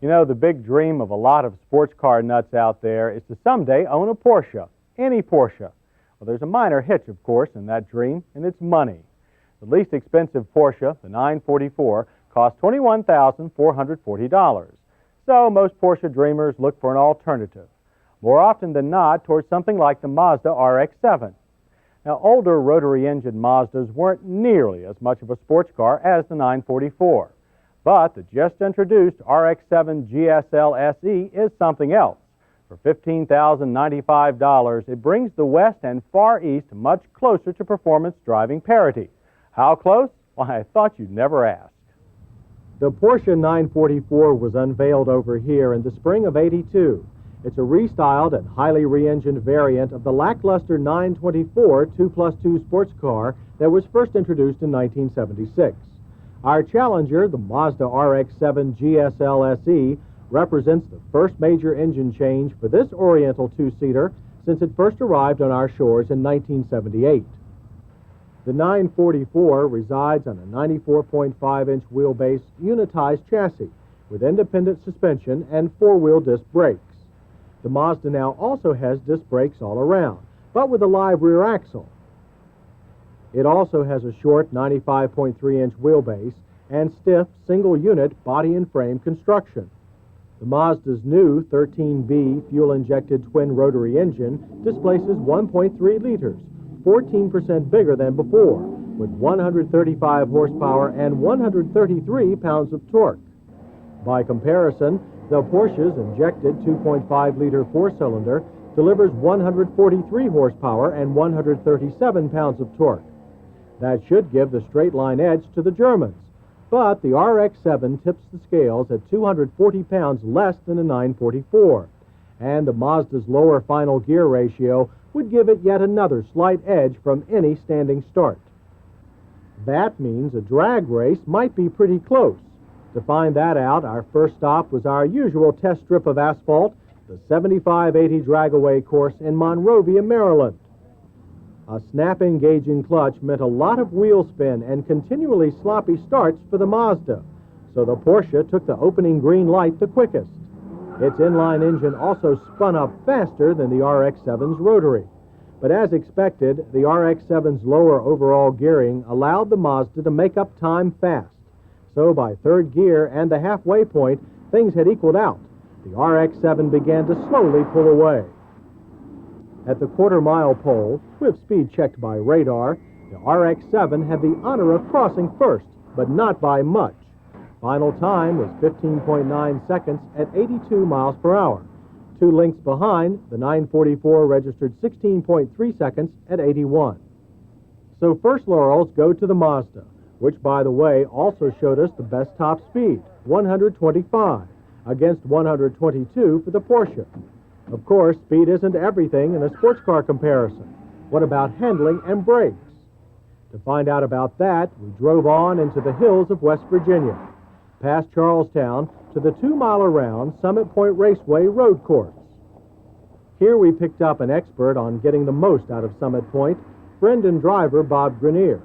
You know, the big dream of a lot of sports car nuts out there is to someday own a Porsche, any Porsche. Well, there's a minor hitch, of course, in that dream, and it's money. The least expensive Porsche, the 944, costs $21,440. So most Porsche dreamers look for an alternative, more often than not towards something like the Mazda RX7. Now, older rotary engine Mazdas weren't nearly as much of a sports car as the 944. But the just introduced RX7 GSL SE is something else. For $15,095, it brings the West and Far East much closer to performance driving parity. How close? Well, I thought you'd never ask. The Porsche 944 was unveiled over here in the spring of '82. It's a restyled and highly re-engined variant of the lackluster 924 2+2 sports car that was first introduced in 1976. Our challenger, the Mazda RX7 GSL SE, represents the first major engine change for this Oriental two-seater since it first arrived on our shores in 1978. The 944 resides on a 94.5-inch wheelbase unitized chassis with independent suspension and four-wheel disc brakes. The Mazda now also has disc brakes all around, but with a live rear axle. It also has a short 95.3-inch wheelbase and stiff single-unit body and frame construction. The Mazda's new 13B fuel-injected twin-rotary engine displaces 1.3 liters, 14% bigger than before, with 135 horsepower and 133 pounds of torque. By comparison, the Porsche's injected 2.5-liter four-cylinder delivers 143 horsepower and 137 pounds of torque. That should give the straight-line edge to the Germans, but the RX7 tips the scales at 240 pounds less than a 944, and the Mazda's lower final gear ratio would give it yet another slight edge from any standing start. That means a drag race might be pretty close. To find that out, our first stop was our usual test strip of asphalt, the 7580 Dragaway course in Monrovia, Maryland. A snap-engaging clutch meant a lot of wheel spin and continually sloppy starts for the Mazda, so the Porsche took the opening green light the quickest. Its inline engine also spun up faster than the RX7's rotary. But as expected, the RX7's lower overall gearing allowed the Mazda to make up time fast. So by third gear and the halfway point, things had equaled out. The RX7 began to slowly pull away. At the quarter-mile pole, with speed checked by radar, the RX7 had the honor of crossing first, but not by much. Final time was 15.9 seconds at 82 miles per hour. 2 lengths behind, the 944 registered 16.3 seconds at 81. So first laurels go to the Mazda, which, by the way, also showed us the best top speed, 125, against 122 for the Porsche. Of course, speed isn't everything in a sports car comparison. What about handling and brakes? To find out about that, we drove on into the hills of West Virginia, past Charlestown to the 2-mile-around Summit Point Raceway road course. Here we picked up an expert on getting the most out of Summit Point, friend and driver Bob Grenier.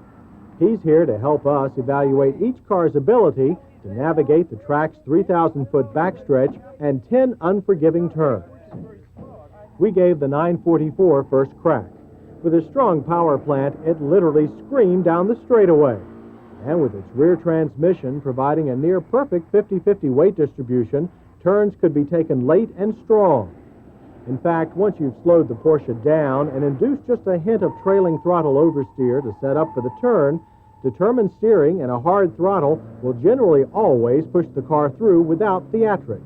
He's here to help us evaluate each car's ability to navigate the track's 3,000-foot backstretch and 10 unforgiving turns. We gave the 944 first crack. With a strong power plant, it literally screamed down the straightaway. And with its rear transmission providing a near-perfect 50-50 weight distribution, turns could be taken late and strong. In fact, once you've slowed the Porsche down and induced just a hint of trailing throttle oversteer to set up for the turn, determined steering and a hard throttle will generally always push the car through without theatrics.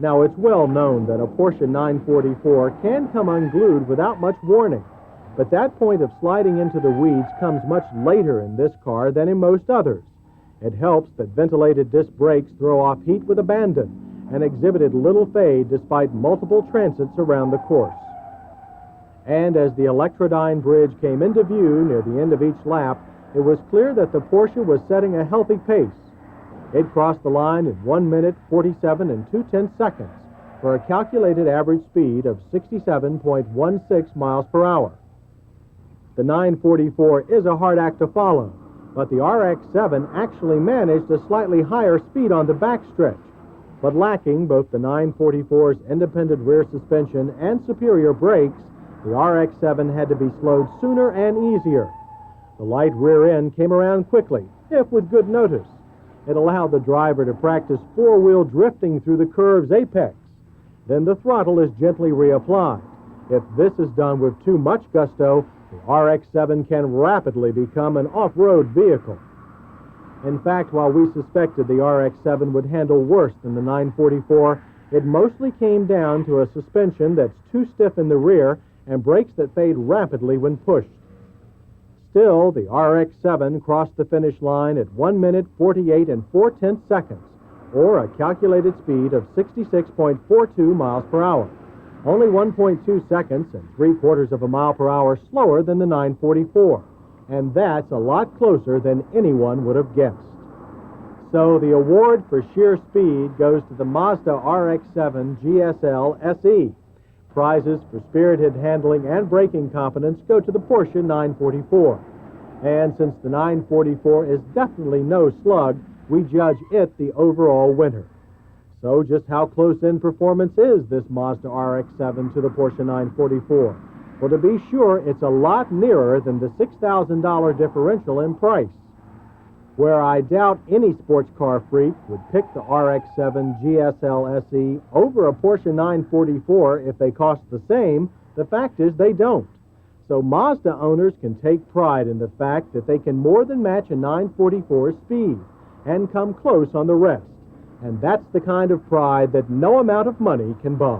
Now, it's well known that a Porsche 944 can come unglued without much warning, but that point of sliding into the weeds comes much later in this car than in most others. It helps that ventilated disc brakes throw off heat with abandon and exhibited little fade despite multiple transits around the course. And as the Electrodyne Bridge came into view near the end of each lap, it was clear that the Porsche was setting a healthy pace. It crossed the line in 1 minute, 47 and 2/10 seconds for a calculated average speed of 67.16 miles per hour. The 944 is a hard act to follow, but the RX7 actually managed a slightly higher speed on the backstretch. But lacking both the 944's independent rear suspension and superior brakes, the RX-7 had to be slowed sooner and easier. The light rear end came around quickly, if with good notice. It allowed the driver to practice four-wheel drifting through the curve's apex. Then the throttle is gently reapplied. If this is done with too much gusto, the RX-7 can rapidly become an off-road vehicle. In fact, while we suspected the RX-7 would handle worse than the 944, it mostly came down to a suspension that's too stiff in the rear and brakes that fade rapidly when pushed. Still, the RX-7 crossed the finish line at 1 minute 48 4/10 seconds, or a calculated speed of 66.42 miles per hour, only 1.2 seconds and 3/4 of a mile per hour slower than the 944, and that's a lot closer than anyone would have guessed. So the award for sheer speed goes to the Mazda RX-7 GSL SE. Prizes for spirited handling and braking competence go to the Porsche 944. And since the 944 is definitely no slug, we judge it the overall winner. So just how close in performance is this Mazda RX-7 to the Porsche 944? Well, to be sure, it's a lot nearer than the $6,000 differential in price. Where I doubt any sports car freak would pick the RX-7 GSL SE over a Porsche 944 if they cost the same, the fact is they don't. So Mazda owners can take pride in the fact that they can more than match a 944's speed and come close on the rest. And that's the kind of pride that no amount of money can buy.